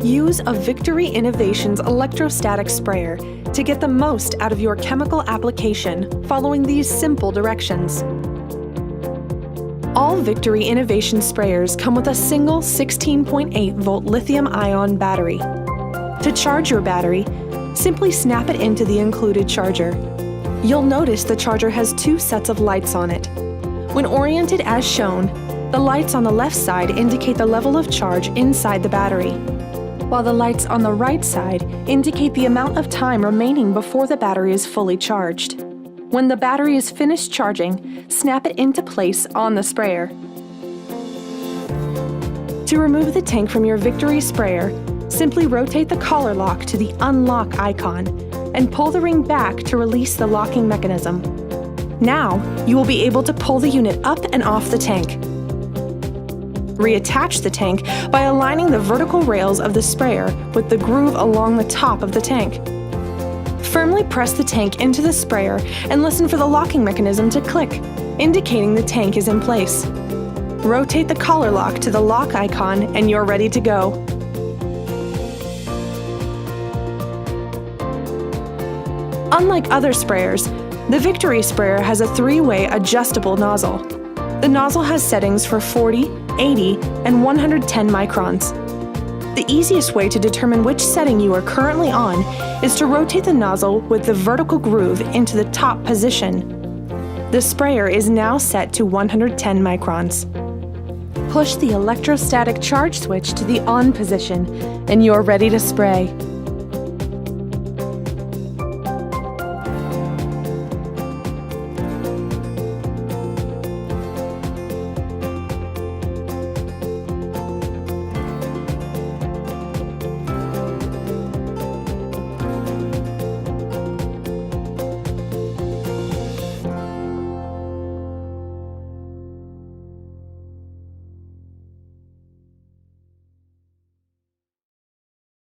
Use a Victory Innovations electrostatic sprayer to get the most out of your chemical application following these simple directions. All Victory Innovation sprayers come with a single 16.8-volt lithium-ion battery. To charge your battery, simply snap it into the included charger. You'll notice the charger has two sets of lights on it. When oriented as shown, the lights on the left side indicate the level of charge inside the battery, while the lights on the right side indicate the amount of time remaining before the battery is fully charged. When the battery is finished charging, snap it into place on the sprayer. To remove the tank from your Victory sprayer, simply rotate the collar lock to the unlock icon and pull the ring back to release the locking mechanism. Now, you will be able to pull the unit up and off the tank. Reattach the tank by aligning the vertical rails of the sprayer with the groove along the top of the tank. Firmly press the tank into the sprayer and listen for the locking mechanism to click, indicating the tank is in place. Rotate the collar lock to the lock icon and you're ready to go. Unlike other sprayers, the Victory sprayer has a three-way adjustable nozzle. The nozzle has settings for 40, 80, and 110 microns. The easiest way to determine which setting you are currently on is to rotate the nozzle with the vertical groove into the top position. The sprayer is now set to 110 microns. Push the electrostatic charge switch to the on position, and you're ready to spray.